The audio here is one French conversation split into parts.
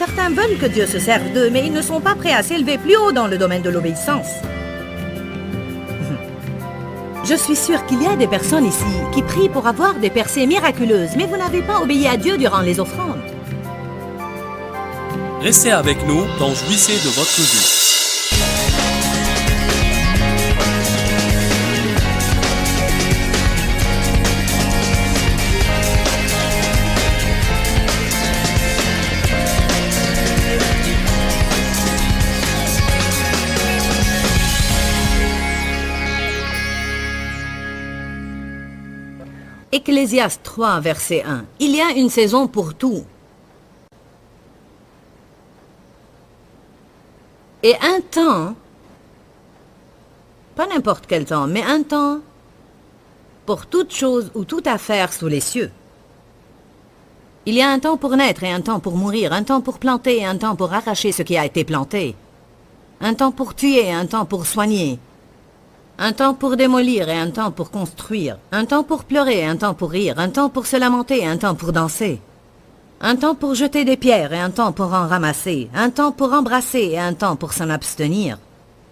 Certains veulent que Dieu se serve d'eux, mais ils ne sont pas prêts à s'élever plus haut dans le domaine de l'obéissance. Je suis sûre qu'il y a des personnes ici qui prient pour avoir des percées miraculeuses, mais vous n'avez pas obéi à Dieu durant les offrandes. Restez avec nous dans Jouissez de votre vie. Ecclésiaste 3, verset 1. Il y a une saison pour tout. Et un temps, pas n'importe quel temps, mais un temps pour toute chose ou toute affaire sous les cieux. Il y a un temps pour naître et un temps pour mourir, un temps pour planter et un temps pour arracher ce qui a été planté, un temps pour tuer et un temps pour soigner, un temps pour démolir et un temps pour construire, un temps pour pleurer et un temps pour rire, un temps pour se lamenter et un temps pour danser, un temps pour jeter des pierres et un temps pour en ramasser, un temps pour embrasser et un temps pour s'en abstenir,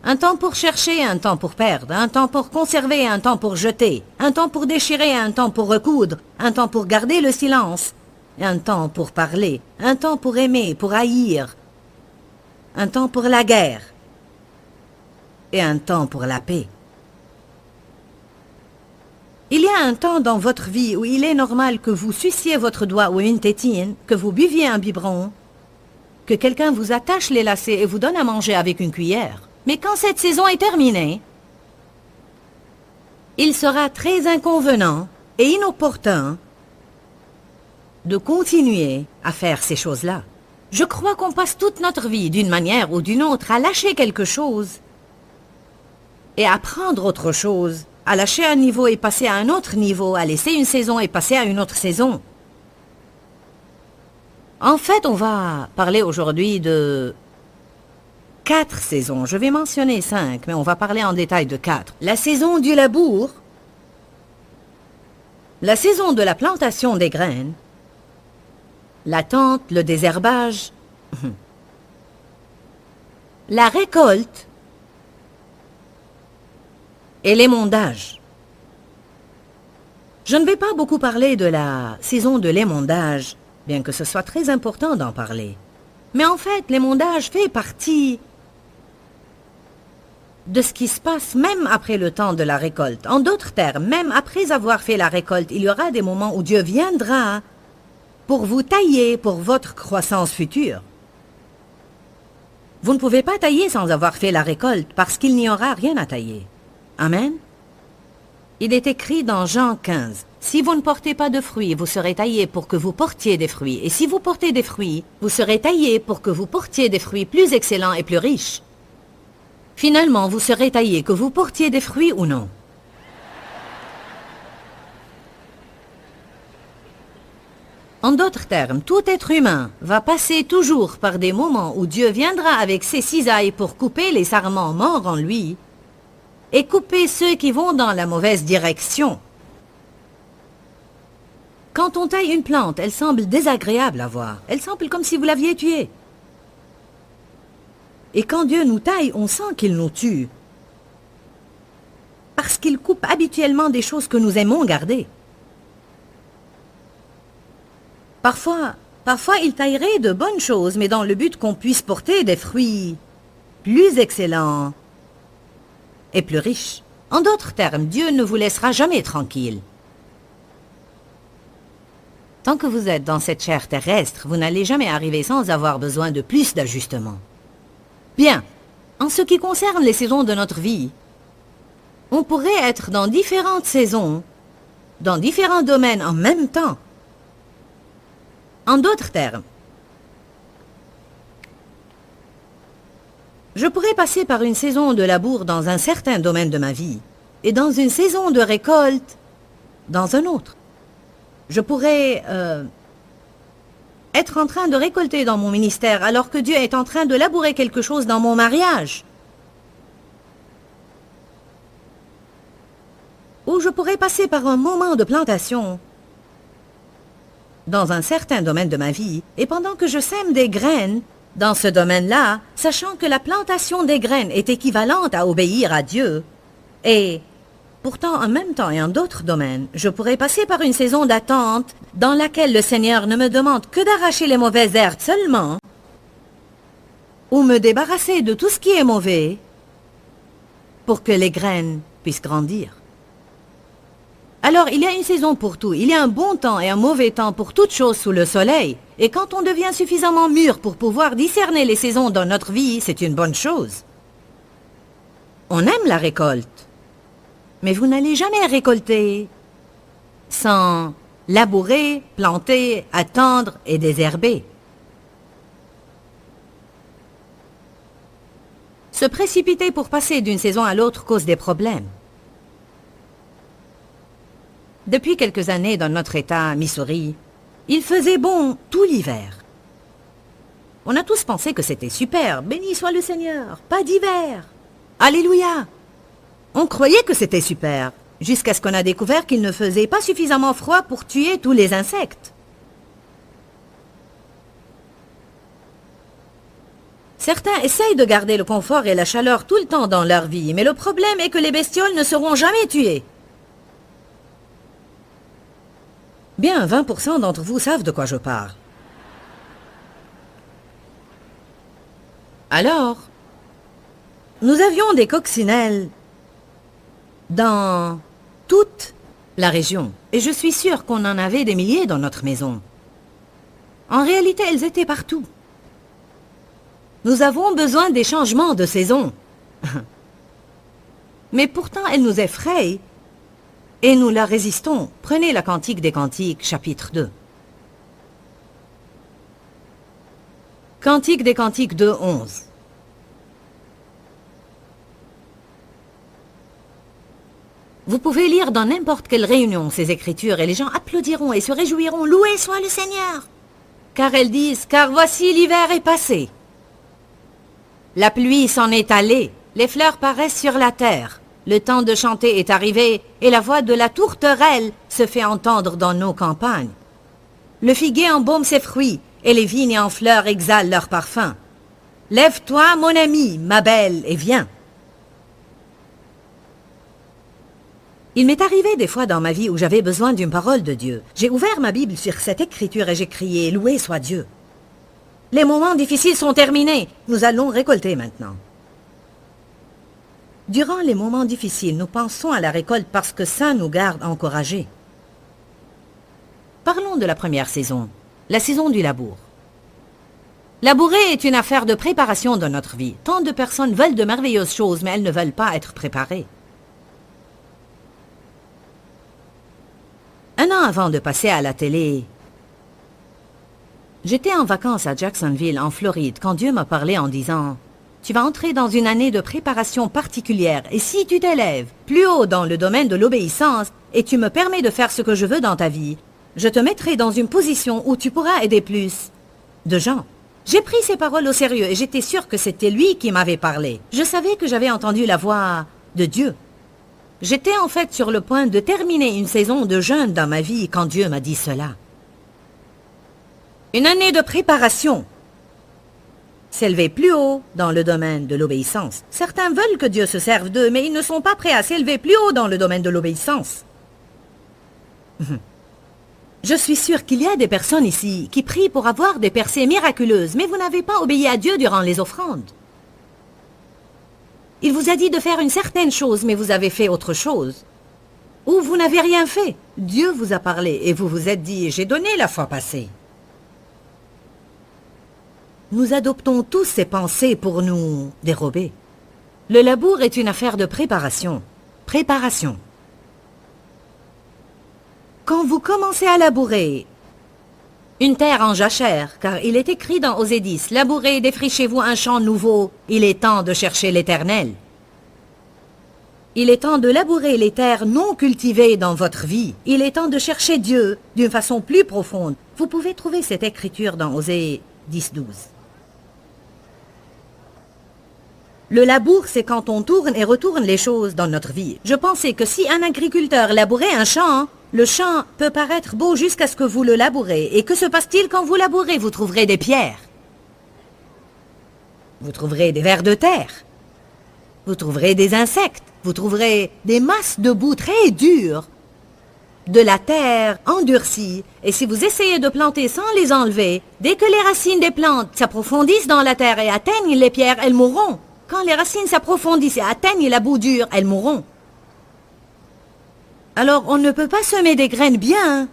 un temps pour chercher et un temps pour perdre, un temps pour conserver et un temps pour jeter, un temps pour déchirer et un temps pour recoudre, un temps pour garder le silence, et un temps pour parler, un temps pour aimer, pour haïr, un temps pour la guerre et un temps pour la paix. Il y a un temps dans votre vie où il est normal que vous suciez votre doigt ou une tétine, que vous buviez un biberon, que quelqu'un vous attache les lacets et vous donne à manger avec une cuillère. Mais quand cette saison est terminée, il sera très inconvenant et inopportun de continuer à faire ces choses-là. Je crois qu'on passe toute notre vie, d'une manière ou d'une autre, à lâcher quelque chose et à prendre autre chose, à lâcher un niveau et passer à un autre niveau, à laisser une saison et passer à une autre saison. En fait, on va parler aujourd'hui de 4 saisons. Je vais mentionner 5, mais on va parler en détail de 4. La saison du labour, la saison de la plantation des graines, la tente, le désherbage, la récolte et l'émondage. Je ne vais pas beaucoup parler de la saison de l'émondage, bien que ce soit très important d'en parler. Mais en fait, l'émondage fait partie de ce qui se passe même après le temps de la récolte. En d'autres termes, même après avoir fait la récolte, il y aura des moments où Dieu viendra pour vous tailler pour votre croissance future. Vous ne pouvez pas tailler sans avoir fait la récolte, parce qu'il n'y aura rien à tailler. Amen. Il est écrit dans Jean 15, « Si vous ne portez pas de fruits, vous serez taillés pour que vous portiez des fruits. Et si vous portez des fruits, vous serez taillés pour que vous portiez des fruits plus excellents et plus riches. » Finalement, vous serez taillés que vous portiez des fruits ou non. En d'autres termes, tout être humain va passer toujours par des moments où Dieu viendra avec ses cisailles pour couper les sarments morts en lui et couper ceux qui vont dans la mauvaise direction. Quand on taille une plante, elle semble désagréable à voir. Elle semble comme si vous l'aviez tuée. Et quand Dieu nous taille, on sent qu'il nous tue. Parce qu'il coupe habituellement des choses que nous aimons garder. Parfois, il taillerait de bonnes choses, mais dans le but qu'on puisse porter des fruits plus excellents et plus riches. En d'autres termes, Dieu ne vous laissera jamais tranquille. Tant que vous êtes dans cette chair terrestre, vous n'allez jamais arriver sans avoir besoin de plus d'ajustements. Bien, en ce qui concerne les saisons de notre vie, on pourrait être dans différentes saisons, dans différents domaines en même temps. En d'autres termes, je pourrais passer par une saison de labour dans un certain domaine de ma vie et dans une saison de récolte dans un autre. Je pourrais être en train de récolter dans mon ministère alors que Dieu est en train de labourer quelque chose dans mon mariage. Ou je pourrais passer par un moment de plantation dans un certain domaine de ma vie, et pendant que je sème des graines dans ce domaine-là, sachant que la plantation des graines est équivalente à obéir à Dieu, et pourtant en même temps et en d'autres domaines, je pourrais passer par une saison d'attente dans laquelle le Seigneur ne me demande que d'arracher les mauvaises herbes seulement, ou me débarrasser de tout ce qui est mauvais, pour que les graines puissent grandir. Alors, il y a une saison pour tout. Il y a un bon temps et un mauvais temps pour toute chose sous le soleil. Et quand on devient suffisamment mûr pour pouvoir discerner les saisons dans notre vie, c'est une bonne chose. On aime la récolte. Mais vous n'allez jamais récolter sans labourer, planter, attendre et désherber. Se précipiter pour passer d'une saison à l'autre cause des problèmes. Depuis quelques années dans notre État, Missouri, il faisait bon tout l'hiver. On a tous pensé que c'était super, béni soit le Seigneur, pas d'hiver. Alléluia. On croyait que c'était super, jusqu'à ce qu'on a découvert qu'il ne faisait pas suffisamment froid pour tuer tous les insectes. Certains essayent de garder le confort et la chaleur tout le temps dans leur vie, mais le problème est que les bestioles ne seront jamais tuées. Bien, 20% d'entre vous savent de quoi je parle. Alors, nous avions des coccinelles dans toute la région, et je suis sûre qu'on en avait des milliers dans notre maison. En réalité, elles étaient partout. Nous avons besoin des changements de saison. Mais pourtant, elles nous effrayent. Et nous la résistons. Prenez la Cantique des Cantiques, chapitre 2. Cantique des Cantiques 2, 11. Vous pouvez lire dans n'importe quelle réunion ces écritures et les gens applaudiront et se réjouiront. Loué soit le Seigneur! Car elles disent, car voici l'hiver est passé. La pluie s'en est allée, les fleurs paraissent sur la terre. Le temps de chanter est arrivé, et la voix de la tourterelle se fait entendre dans nos campagnes. Le figuier embaume ses fruits, et les vignes en fleurs exhalent leur parfum. Lève-toi, mon ami, ma belle, et viens. Il m'est arrivé des fois dans ma vie où j'avais besoin d'une parole de Dieu. J'ai ouvert ma Bible sur cette écriture et j'ai crié « Loué soit Dieu ». Les moments difficiles sont terminés. Nous allons récolter maintenant. Durant les moments difficiles, nous pensons à la récolte parce que ça nous garde encouragés. Parlons de la première saison, la saison du labour. Labourer est une affaire de préparation dans notre vie. Tant de personnes veulent de merveilleuses choses, mais elles ne veulent pas être préparées. Un an avant de passer à la télé, j'étais en vacances à Jacksonville, en Floride, quand Dieu m'a parlé en disant « Tu vas entrer dans une année de préparation particulière, et si tu t'élèves plus haut dans le domaine de l'obéissance, et tu me permets de faire ce que je veux dans ta vie, je te mettrai dans une position où tu pourras aider plus de gens. » J'ai pris ces paroles au sérieux, et j'étais sûre que c'était lui qui m'avait parlé. Je savais que j'avais entendu la voix de Dieu. J'étais en fait sur le point de terminer une saison de jeûne dans ma vie quand Dieu m'a dit cela. Une année de préparation. S'élever plus haut dans le domaine de l'obéissance. Certains veulent que Dieu se serve d'eux, mais ils ne sont pas prêts à s'élever plus haut dans le domaine de l'obéissance. Je suis sûre qu'il y a des personnes ici qui prient pour avoir des percées miraculeuses, mais vous n'avez pas obéi à Dieu durant les offrandes. Il vous a dit de faire une certaine chose, mais vous avez fait autre chose. Ou vous n'avez rien fait. Dieu vous a parlé et vous vous êtes dit « J'ai donné la fois passée ». Nous adoptons tous ces pensées pour nous dérober. Le labour est une affaire de préparation. Préparation. Quand vous commencez à labourer une terre en jachère, car il est écrit dans Osée 10, « Labourez et défrichez-vous un champ nouveau, il est temps de chercher l'Éternel. » Il est temps de labourer les terres non cultivées dans votre vie. Il est temps de chercher Dieu d'une façon plus profonde. Vous pouvez trouver cette écriture dans Osée 10, 12. Le labour, c'est quand on tourne et retourne les choses dans notre vie. Je pensais que si un agriculteur labourait un champ, Le champ peut paraître beau jusqu'à ce que vous le labourez. Et que se passe-t-il quand vous labourez? Vous trouverez des pierres. Vous trouverez des vers de terre. Vous trouverez des insectes. Vous trouverez des masses de boue très dures. De la terre endurcie. Et si vous essayez de planter sans les enlever, dès que les racines des plantes s'approfondissent dans la terre et atteignent les pierres, elles mourront. Quand les racines s'approfondissent et atteignent la boue dure, elles mourront. Alors on ne peut pas semer des graines bien,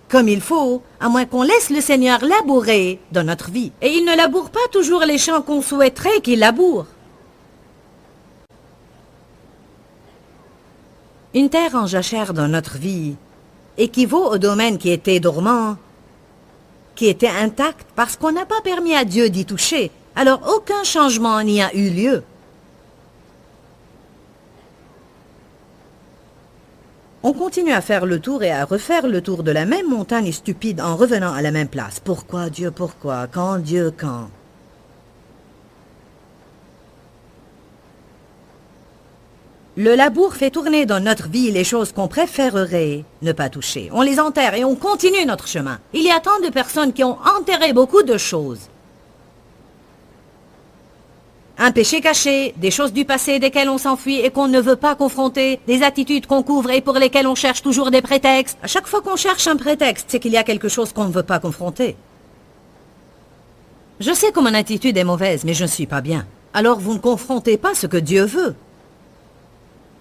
comme il faut, à moins qu'on laisse le Seigneur labourer dans notre vie. Et il ne laboure pas toujours les champs qu'on souhaiterait qu'il laboure. Une terre en jachère dans notre vie équivaut au domaine qui était dormant, qui était intact parce qu'on n'a pas permis à Dieu d'y toucher. Alors aucun changement n'y a eu lieu. On continue à faire le tour et à refaire le tour de la même montagne stupide en revenant à la même place. Pourquoi, Dieu, pourquoi? Quand, Dieu, quand? Le labour fait tourner dans notre vie les choses qu'on préférerait ne pas toucher. On les enterre et on continue notre chemin. Il y a tant de personnes qui ont enterré beaucoup de choses. Un péché caché, des choses du passé desquelles on s'enfuit et qu'on ne veut pas confronter, des attitudes qu'on couvre et pour lesquelles on cherche toujours des prétextes. À chaque fois qu'on cherche un prétexte, c'est qu'il y a quelque chose qu'on ne veut pas confronter. Je sais que mon attitude est mauvaise, mais je ne suis pas bien. Alors vous ne confrontez pas ce que Dieu veut.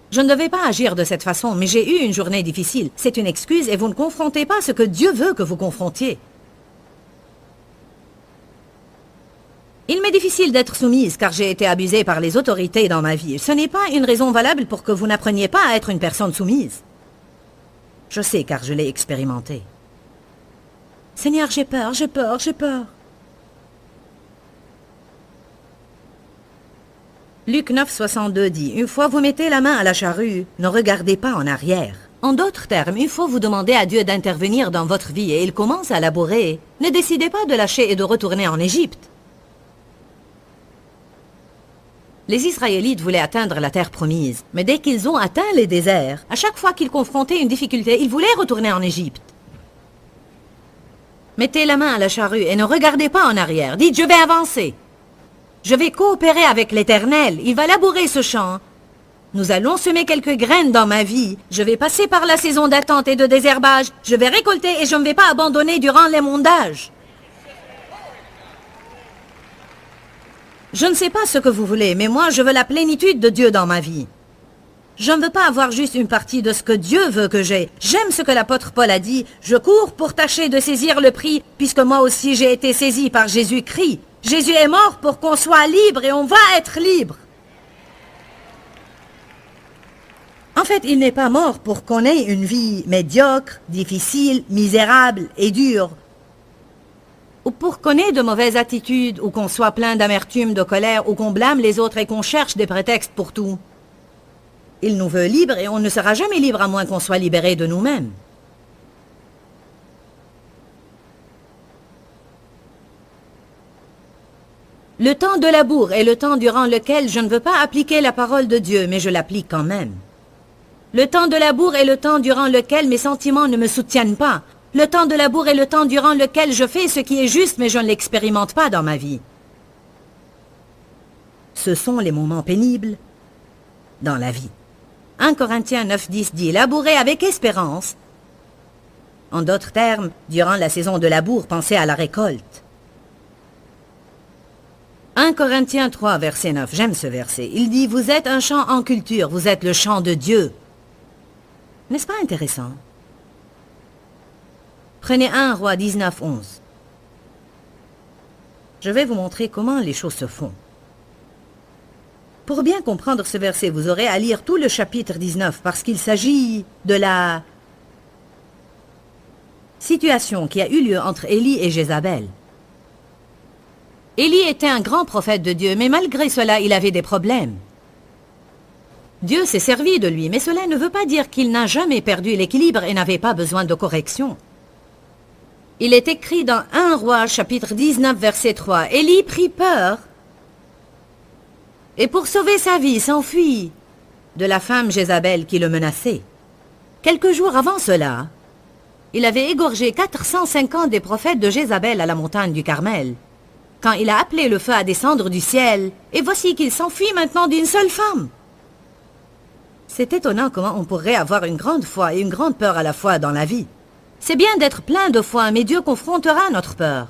Je ne devais pas agir de cette façon, mais j'ai eu une journée difficile. C'est une excuse et vous ne confrontez pas ce que Dieu veut que vous confrontiez. Il m'est difficile d'être soumise car j'ai été abusée par les autorités dans ma vie. Ce n'est pas une raison valable pour que vous n'appreniez pas à être une personne soumise. Je sais car je l'ai expérimenté. Seigneur, j'ai peur, j'ai peur, j'ai peur. Luc 9, 62 dit, « Une fois vous mettez la main à la charrue, ne regardez pas en arrière. » En d'autres termes, une fois vous demandez à Dieu d'intervenir dans votre vie et il commence à labourer, ne décidez pas de lâcher et de retourner en Égypte. Les Israélites voulaient atteindre la terre promise, mais dès qu'ils ont atteint les déserts, à chaque fois qu'ils confrontaient une difficulté, ils voulaient retourner en Égypte. Mettez la main à la charrue et ne regardez pas en arrière. Dites, je vais avancer. Je vais coopérer avec l'Éternel. Il va labourer ce champ. Nous allons semer quelques graines dans ma vie. Je vais passer par la saison d'attente et de désherbage. Je vais récolter et je ne vais pas abandonner durant l'émondage. Je ne sais pas ce que vous voulez, mais moi, je veux la plénitude de Dieu dans ma vie. Je ne veux pas avoir juste une partie de ce que Dieu veut que j'ai. J'aime ce que l'apôtre Paul a dit. Je cours pour tâcher de saisir le prix, puisque moi aussi j'ai été saisi par Jésus-Christ. Jésus est mort pour qu'on soit libre et on va être libre. En fait, il n'est pas mort pour qu'on ait une vie médiocre, difficile, misérable et dure. Ou pour qu'on ait de mauvaises attitudes, ou qu'on soit plein d'amertume, de colère, ou qu'on blâme les autres et qu'on cherche des prétextes pour tout. Il nous veut libres et on ne sera jamais libre à moins qu'on soit libéré de nous-mêmes. Le temps de labour est le temps durant lequel je ne veux pas appliquer la parole de Dieu, mais je l'applique quand même. Le temps de labour est le temps durant lequel mes sentiments ne me soutiennent pas. Le temps de labour est le temps durant lequel je fais ce qui est juste, mais je ne l'expérimente pas dans ma vie. Ce sont les moments pénibles dans la vie. 1 Corinthiens 9,10 dit « Labourez avec espérance ». En d'autres termes, durant la saison de labour, pensez à la récolte. 1 Corinthiens 3, verset 9, j'aime ce verset. Il dit « Vous êtes un champ en culture, vous êtes le champ de Dieu ». N'est-ce pas intéressant? Prenez 1 Roi 19, 11. Je vais vous montrer comment les choses se font. Pour bien comprendre ce verset, vous aurez à lire tout le chapitre 19 parce qu'il s'agit de la situation qui a eu lieu entre Élie et Jézabel. Élie était un grand prophète de Dieu, mais malgré cela, il avait des problèmes. Dieu s'est servi de lui, mais cela ne veut pas dire qu'il n'a jamais perdu l'équilibre et n'avait pas besoin de correction. Il est écrit dans 1 Roi, chapitre 19, verset 3, « Élie prit peur et pour sauver sa vie s'enfuit de la femme Jézabel qui le menaçait. » Quelques jours avant cela, Il avait égorgé 450 des prophètes de Jézabel à la montagne du Carmel. Quand il a appelé le feu à descendre du ciel, et voici qu'il s'enfuit maintenant d'une seule femme. C'est étonnant comment on pourrait avoir une grande foi et une grande peur à la fois dans la vie. C'est bien d'être plein de foi, mais Dieu confrontera notre peur.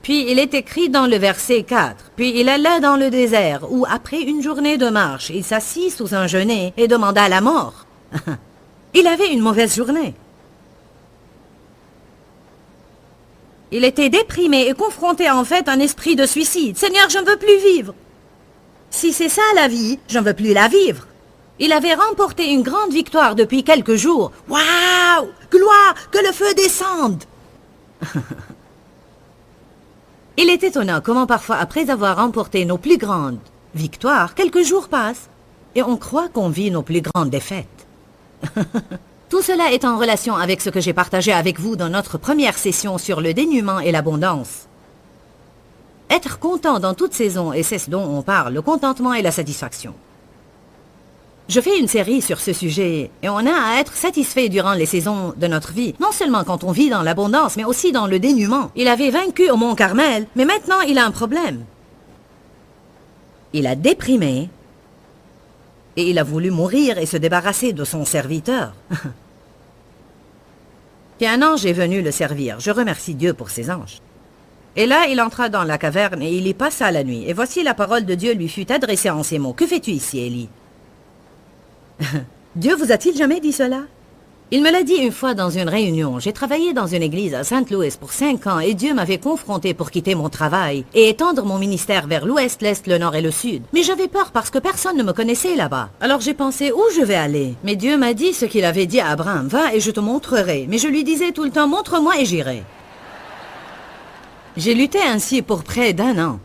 Puis il est écrit dans le verset 4, « Puis il alla dans le désert, où après une journée de marche, il s'assit sous un genêt et demanda la mort. » Il avait une mauvaise journée. Il était déprimé et confronté en fait à un esprit de suicide. « Seigneur, je ne veux plus vivre. Si c'est ça la vie, je ne veux plus la vivre. » Il avait remporté une grande victoire depuis quelques jours. « Waouh! Gloire! Que le feu descende! » Il est étonnant comment parfois, après avoir remporté nos plus grandes victoires, quelques jours passent et on croit qu'on vit nos plus grandes défaites. Tout cela est en relation avec ce que j'ai partagé avec vous dans notre première session sur le dénuement et l'abondance. Être content dans toute saison, et c'est ce dont on parle, le contentement et la satisfaction. Je fais une série sur ce sujet, et on a à être satisfait durant les saisons de notre vie, non seulement quand on vit dans l'abondance, mais aussi dans le dénuement. Il avait vaincu au Mont Carmel, mais maintenant il a un problème. Il a déprimé, et il a voulu mourir et se débarrasser de son serviteur. Puis un ange est venu le servir. Je remercie Dieu pour ses anges. Et là, il entra dans la caverne et il y passa la nuit. Et voici la parole de Dieu lui fut adressée en ces mots. « Que fais-tu ici, Élie ?» Dieu vous a-t-il jamais dit cela? Il me l'a dit une fois dans une réunion. J'ai travaillé dans une église à Saint-Louis pour 5 ans et Dieu m'avait confronté pour quitter mon travail et étendre mon ministère vers l'ouest, l'est, le nord et le sud. Mais j'avais peur parce que personne ne me connaissait là-bas. Alors j'ai pensé où je vais aller. Mais Dieu m'a dit ce qu'il avait dit à Abraham. Va et je te montrerai. Mais je lui disais tout le temps, montre-moi et j'irai. J'ai lutté ainsi pour près d'1 an.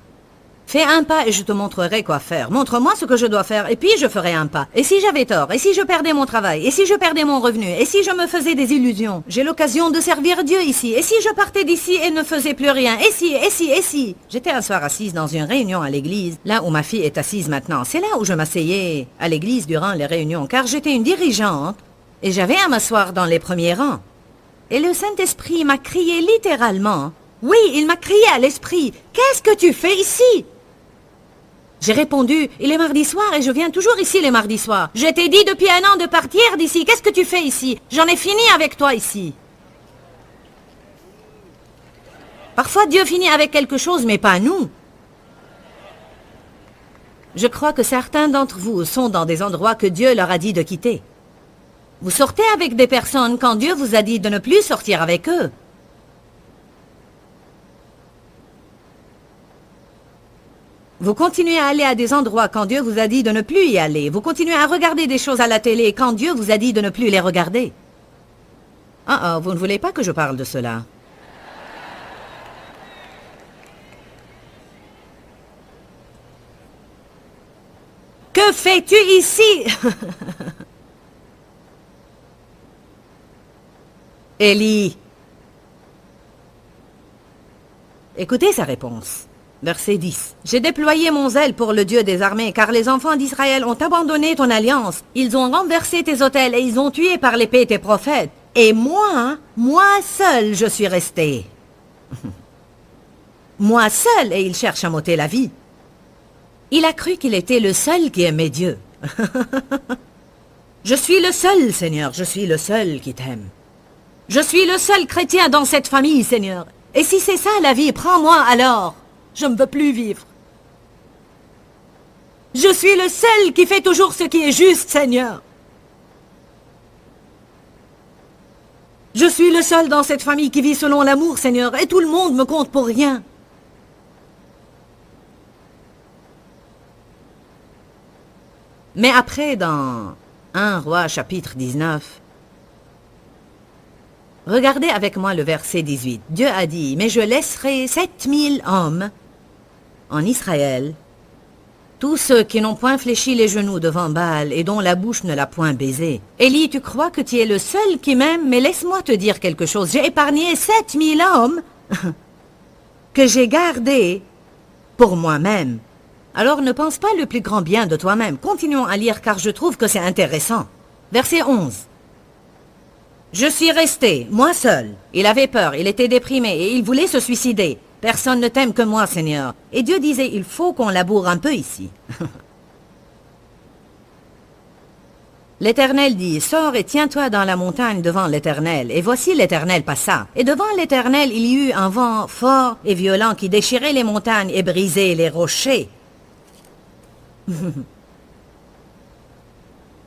Fais un pas et je te montrerai quoi faire. Montre-moi ce que je dois faire et puis je ferai un pas. Et si j'avais tort? Et si je perdais mon travail? Et si je perdais mon revenu? Et si je me faisais des illusions? J'ai l'occasion de servir Dieu ici. Et si je partais d'ici et ne faisais plus rien? Et si? J'étais un soir assise dans une réunion à l'église, là où ma fille est assise maintenant. C'est là où je m'asseyais à l'église durant les réunions, car j'étais une dirigeante et j'avais à m'asseoir dans les premiers rangs. Et le Saint-Esprit m'a crié littéralement. Oui, il m'a crié à l'esprit. Qu'est-ce que tu fais ici? J'ai répondu, il est mardi soir et je viens toujours ici les mardis soirs. Je t'ai dit depuis 1 an de partir d'ici. Qu'est-ce que tu fais ici? J'en ai fini avec toi ici. Parfois Dieu finit avec quelque chose, mais pas nous. Je crois que certains d'entre vous sont dans des endroits que Dieu leur a dit de quitter. Vous sortez avec des personnes quand Dieu vous a dit de ne plus sortir avec eux. Vous continuez à aller à des endroits quand Dieu vous a dit de ne plus y aller. Vous continuez à regarder des choses à la télé quand Dieu vous a dit de ne plus les regarder. Vous ne voulez pas que je parle de cela. Que fais-tu ici? Élie. Écoutez sa réponse. Verset 10. J'ai déployé mon zèle pour le Dieu des armées, car les enfants d'Israël ont abandonné ton alliance. Ils ont renversé tes autels et ils ont tué par l'épée tes prophètes. Et moi seul, je suis resté. Moi seul, et il cherche à m'ôter la vie. Il a cru qu'il était le seul qui aimait Dieu. Je suis le seul, Seigneur, je suis le seul qui t'aime. Je suis le seul chrétien dans cette famille, Seigneur. Et si c'est ça la vie, prends-moi alors. Je ne veux plus vivre. Je suis le seul qui fait toujours ce qui est juste, Seigneur. Je suis le seul dans cette famille qui vit selon l'amour, Seigneur, et tout le monde me compte pour rien. Mais après, dans 1 Roi chapitre 19, regardez avec moi le verset 18. Dieu a dit, « Mais je laisserai 7000 hommes en Israël, tous ceux qui n'ont point fléchi les genoux devant Baal et dont la bouche ne l'a point baisé. » Élie, tu crois que tu es le seul qui m'aime, mais laisse-moi te dire quelque chose. J'ai épargné 7000 hommes que j'ai gardés pour moi-même. Alors ne pense pas le plus grand bien de toi-même. Continuons à lire car je trouve que c'est intéressant. Verset 11. Je suis resté, moi seul. Il avait peur, il était déprimé et il voulait se suicider. Personne ne t'aime que moi, Seigneur. Et Dieu disait, il faut qu'on laboure un peu ici. L'Éternel dit, sors et tiens-toi dans la montagne devant l'Éternel. Et voici l'Éternel passa. Et devant l'Éternel, il y eut un vent fort et violent qui déchirait les montagnes et brisait les rochers.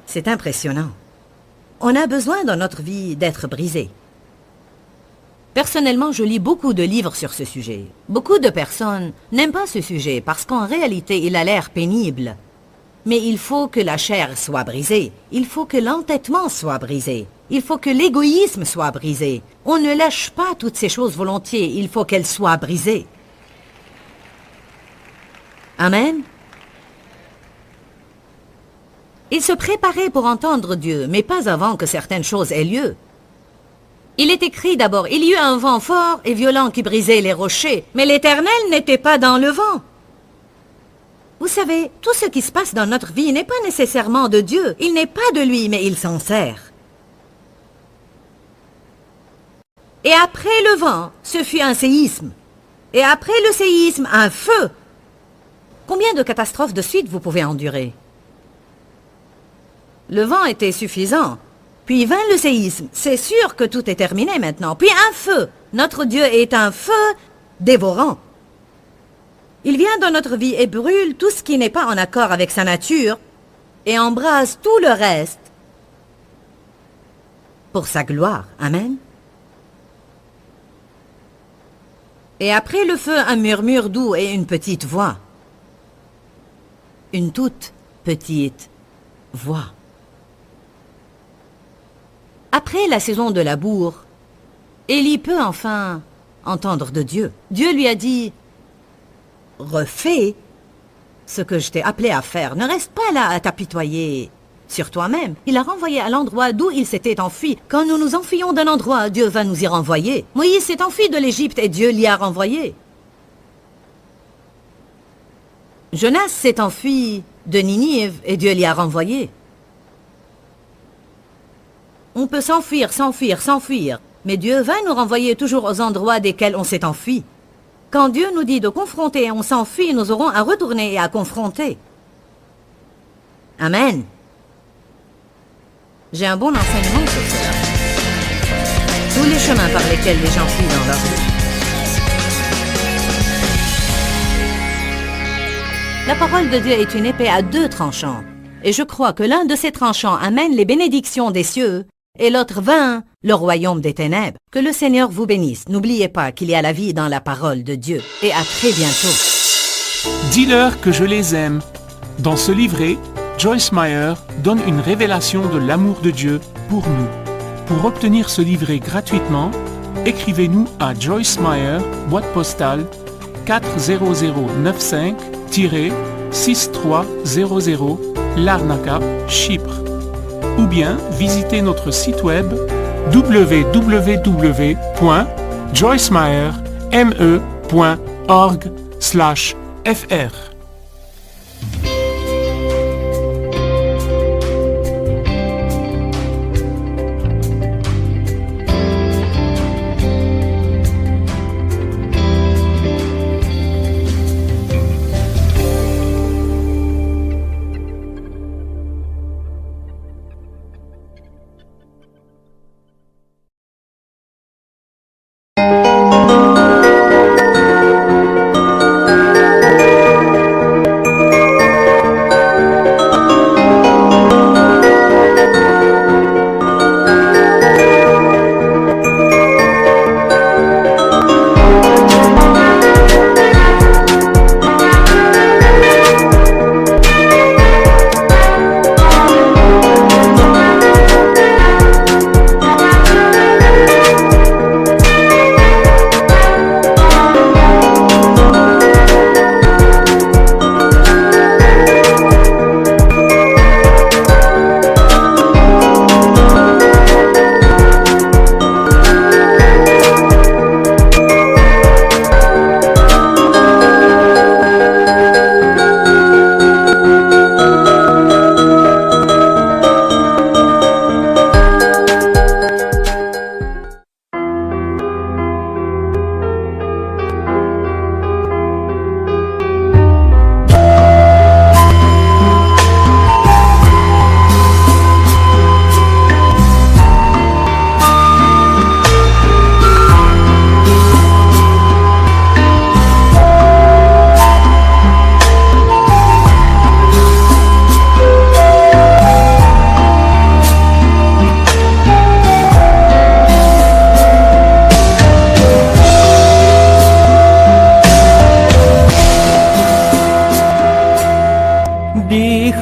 C'est impressionnant. On a besoin dans notre vie d'être brisé. Personnellement, je lis beaucoup de livres sur ce sujet. Beaucoup de personnes n'aiment pas ce sujet parce qu'en réalité, il a l'air pénible. Mais il faut que la chair soit brisée. Il faut que l'entêtement soit brisé. Il faut que l'égoïsme soit brisé. On ne lâche pas toutes ces choses volontiers. Il faut qu'elles soient brisées. Amen. Il se préparait pour entendre Dieu, mais pas avant que certaines choses aient lieu. Il est écrit d'abord, il y eut un vent fort et violent qui brisait les rochers, mais l'Éternel n'était pas dans le vent. Vous savez, tout ce qui se passe dans notre vie n'est pas nécessairement de Dieu. Il n'est pas de lui, mais il s'en sert. Et après le vent, ce fut un séisme. Et après le séisme, un feu. Combien de catastrophes de suite vous pouvez endurer? Le vent était suffisant. Puis vint le séisme. C'est sûr que tout est terminé maintenant. Puis un feu. Notre Dieu est un feu dévorant. Il vient dans notre vie et brûle tout ce qui n'est pas en accord avec sa nature et embrase tout le reste pour sa gloire. Amen. Et après le feu, un murmure doux et une petite voix. Une toute petite voix. Après la saison de labour, Élie peut enfin entendre de Dieu. Dieu lui a dit, « Refais ce que je t'ai appelé à faire. Ne reste pas là à t'apitoyer sur toi-même. » Il l'a renvoyé à l'endroit d'où il s'était enfui. Quand nous nous enfuyons d'un endroit, Dieu va nous y renvoyer. Moïse s'est enfui de l'Égypte et Dieu l'y a renvoyé. Jonas s'est enfui de Ninive et Dieu l'y a renvoyé. On peut s'enfuir, s'enfuir, s'enfuir, mais Dieu va nous renvoyer toujours aux endroits desquels on s'est enfui. Quand Dieu nous dit de confronter et on s'enfuit, nous aurons à retourner et à confronter. Amen. J'ai un bon enseignement sur cela. Tous les chemins par lesquels les gens fuient dans leur vie. La parole de Dieu est une épée à deux tranchants. Et je crois que l'un de ces tranchants amène les bénédictions des cieux et l'autre vainc le royaume des ténèbres. Que le Seigneur vous bénisse. N'oubliez pas qu'il y a la vie dans la parole de Dieu. Et à très bientôt. Dis-leur que je les aime. Dans ce livret, Joyce Meyer donne une révélation de l'amour de Dieu pour nous. Pour obtenir ce livret gratuitement, écrivez-nous à Joyce Meyer, boîte postale 40095-6300 Larnaca, Chypre. Ou bien visitez notre site web www.joycemeyerme.org/fr.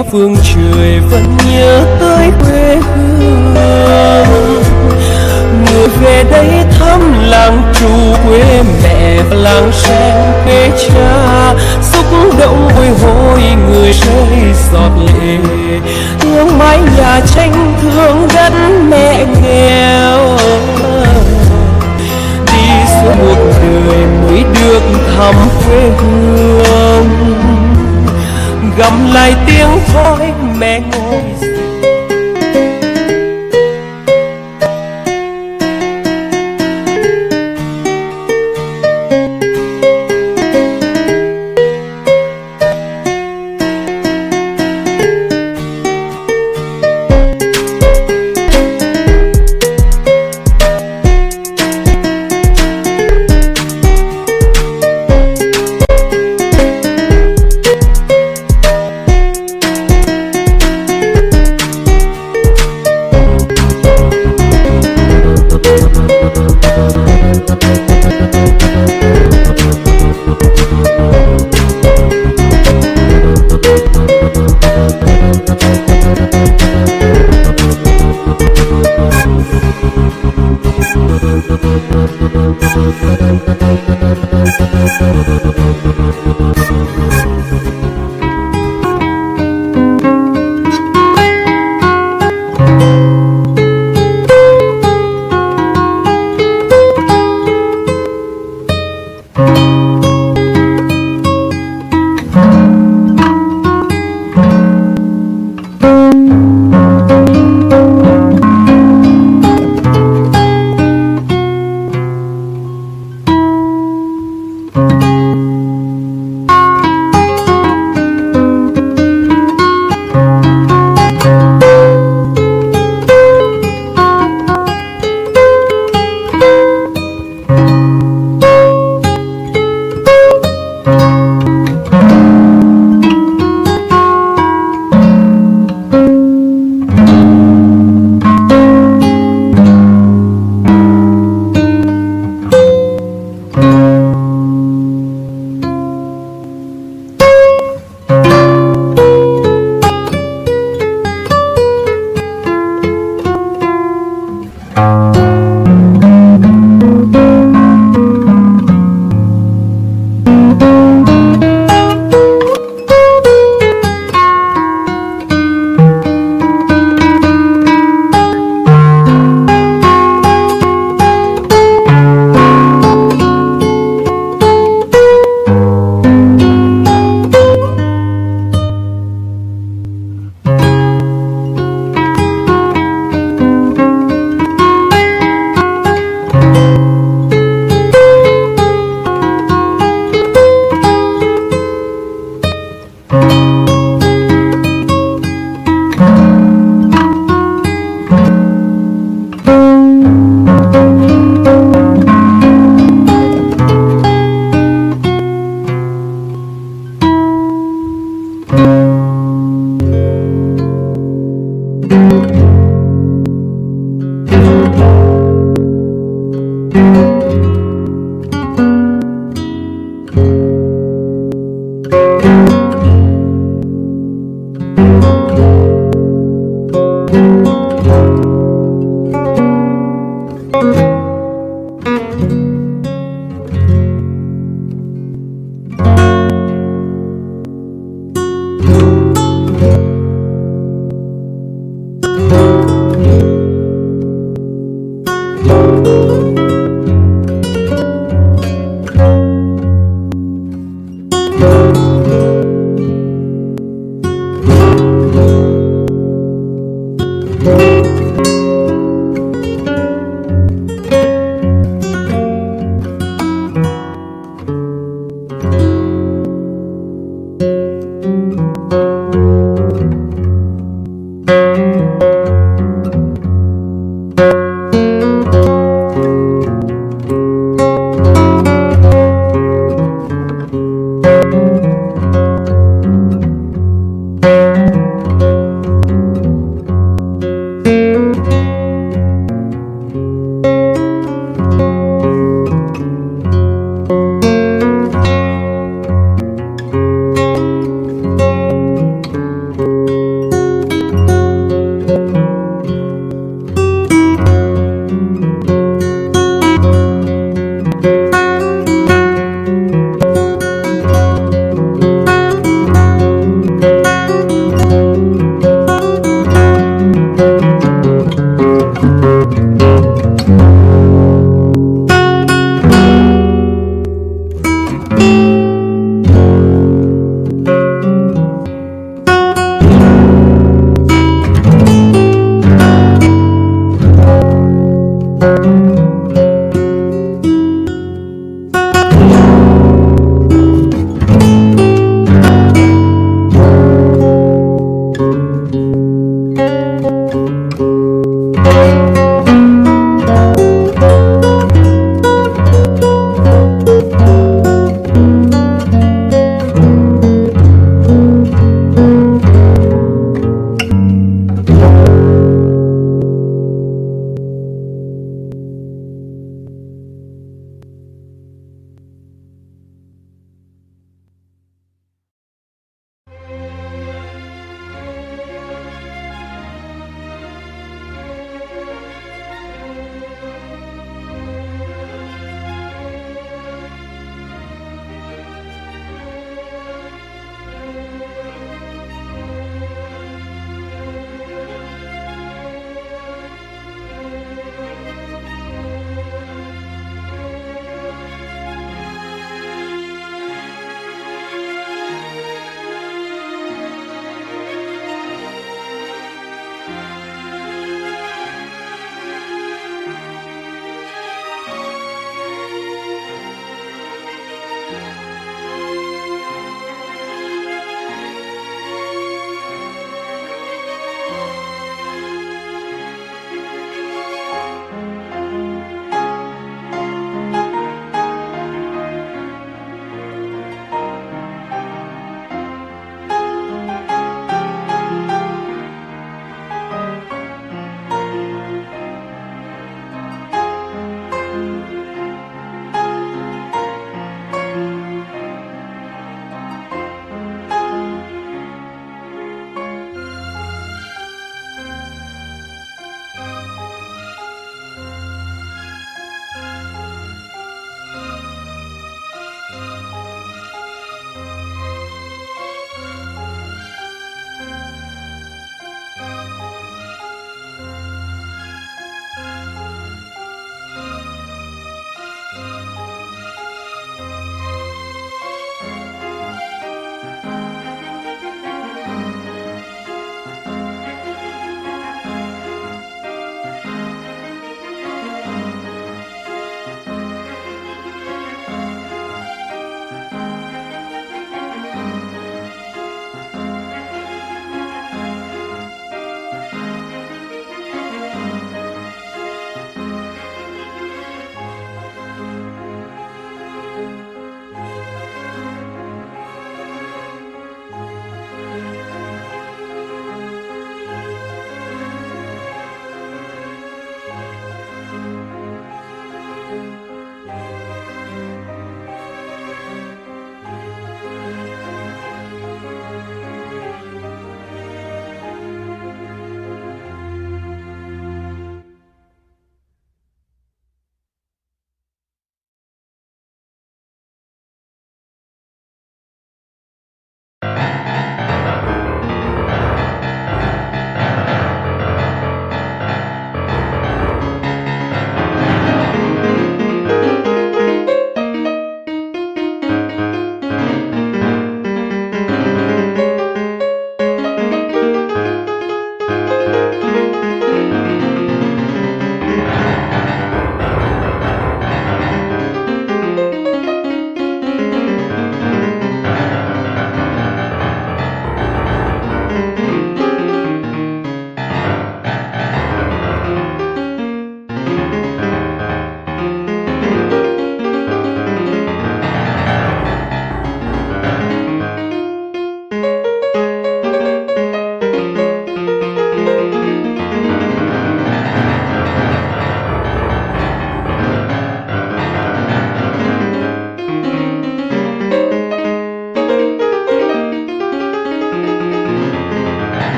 cao phương trời vẫn nhớ tới quê hương. Người về đây thăm làng trù quê mẹ và làng sen quê cha, xúc động bồi hồi người rơi giọt lệ, thương mái nhà tranh thương đất mẹ nghèo. Đi suốt một đời mới được thăm quê hương, gầm lại tiếng thói mẹ ngồi